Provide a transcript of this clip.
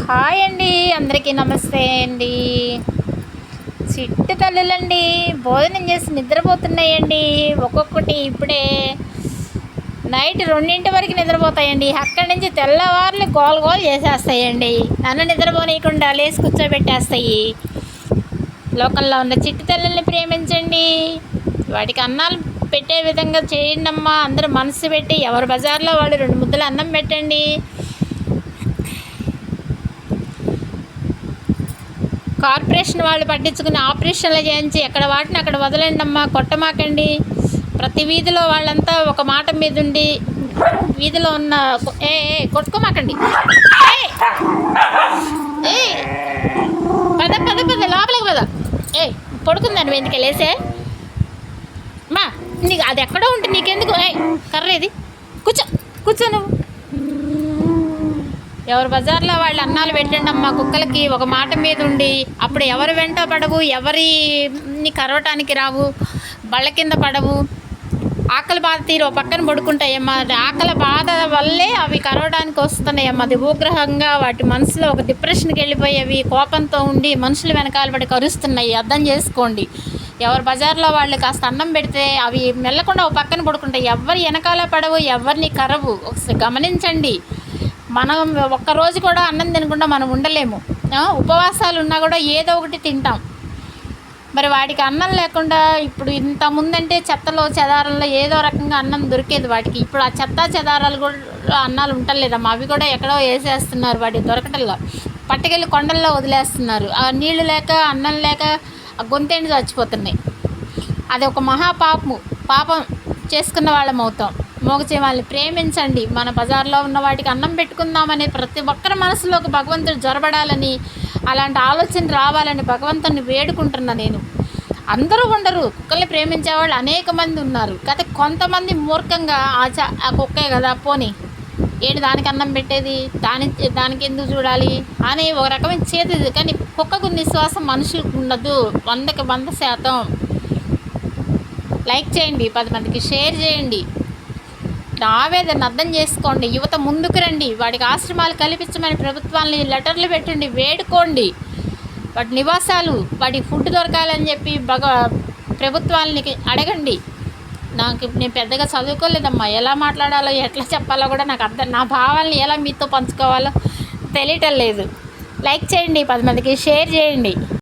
Hi అండి, అందరికీ నమస్తే అండి. చిట్టు తల్లులండి, భోజనం చేసి నిద్రపోతున్నాయండి. ఒక్కొక్కటి ఇప్పుడే నైట్ 2 వరకు నిద్రపోతాయండి. అక్కడి నుంచి తెల్లవారులు గోల్ గోల్ చేసేస్తాయండి. నన్ను నిద్రపోనీయకుండా లేచి కూర్చోబెట్టేస్తాయి. లోకంలో ఉన్న చిట్టు తల్లుల్ని ప్రేమించండి, వాటికి అన్నాలు పెట్టే విధంగా చేయండి అమ్మా. అందరూ మనసు పెట్టి ఎవరు బజార్లో వాళ్ళు 2 ముద్దలు అన్నం పెట్టండి. కార్పొరేషన్ వాళ్ళు పట్టించుకుని ఆపరేషన్లు చేయించి ఎక్కడ వాటిని అక్కడ వదలండి అమ్మా, కొట్టమాకండి. ప్రతి వీధిలో వాళ్ళంతా ఒక మాట మీద ఉండి వీధిలో ఉన్న కొట్టుకోమాకండి. పద పద పద లోపలికి పద. పడుకుందాను ఎందుకు లేసే మా, నీకు అది ఎక్కడో ఉంటుంది, నీకెందుకు కర్ర ఇది, కూర్చో నువ్వు. ఎవరు బజార్లో వాళ్ళు అన్నాలు పెట్టండి అమ్మ కుక్కలకి, ఒక మాట మీద ఉండి. అప్పుడు ఎవరు వెంట పడవు, ఎవరిని కరవటానికి రావు, బళ్ళ కింద పడవు. ఆకలి బాధ తీరు పక్కన పడుకుంటాయమ్మా. ఆకలి బాధ వల్లే అవి కరవడానికి వస్తున్నాయమ్మా. అది ఉగ్రహంగా వాటి మనసులో ఒక డిప్రెషన్కి వెళ్ళిపోయేవి, కోపంతో ఉండి మనుషులు వెనకాల పడి కరుస్తున్నాయి. అర్థం చేసుకోండి. ఎవరు బజార్లో వాళ్ళు కాస్త అన్నం పెడితే అవి మెల్లకుండా ఒక పక్కన పడుకుంటాయి. ఎవరి వెనకాల పడవు, ఎవరిని కరవు. ఒకసారి గమనించండి. మనం ఒక్కరోజు కూడా అన్నం తినకుండా మనం ఉండలేము. ఉపవాసాలు ఉన్నా కూడా ఏదో ఒకటి తింటాం. మరి వాటికి అన్నం లేకుండా ఇప్పుడు ఇంత ముందంటే చెత్తలో చెదారంలో ఏదో రకంగా అన్నం దొరికేది వాటికి. ఇప్పుడు ఆ చెత్త చెదారాలు కూడా అన్నాలు ఉండలేదమ్మా. అవి కూడా ఎక్కడో వేసేస్తున్నారు, వాటికి దొరకటంలో పట్టుకెళ్ళి కొండల్లో వదిలేస్తున్నారు. ఆ నీళ్లు లేక అన్నం లేక ఆ గొంతేండి చచ్చిపోతున్నాయి. అది ఒక పాపం చేసుకున్న వాళ్ళం అవుతాం. వాళ్ళని ప్రేమించండి. మన బజార్లో ఉన్న వాటికి అన్నం పెట్టుకుందామని ప్రతి ఒక్కరి మనసులోకి భగవంతుడు జొరబడాలని, అలాంటి ఆలోచన రావాలని భగవంతుని వేడుకుంటున్నా నేను. అందరూ ఉండరు, కుక్కల్ని ప్రేమించేవాళ్ళు అనేక మంది ఉన్నారు. కానీ కొంతమంది మూర్ఖంగా ఆ కుక్కే కదా పోనీ దానికి అన్నం పెట్టేది, దానికి ఎందుకు చూడాలి అని ఒక రకమైన చేతిది. కానీ కుక్కకు నిశ్వాసం మనుషులకు ఉండదు. 100కి 100%. లైక్ చేయండి, 10 మందికి షేర్ చేయండి. ఆవేదన అర్థం చేసుకోండి. యువత ముందుకు రండి. వాటికి ఆశ్రమాలు కల్పించమని ప్రభుత్వాన్ని లెటర్లు పెట్టండి, వేడుకోండి. వాటి నివాసాలు, వాటికి ఫుడ్ దొరకాలని చెప్పి ప్రభుత్వాలని అడగండి. నేను పెద్దగా చదువుకోలేదమ్మా, ఎలా మాట్లాడాలో ఎట్లా చెప్పాలో కూడా నాకు నా భావాలను ఎలా మీతో పంచుకోవాలో తెలియటం లేదు. లైక్ చేయండి, 10 మందికి షేర్ చేయండి.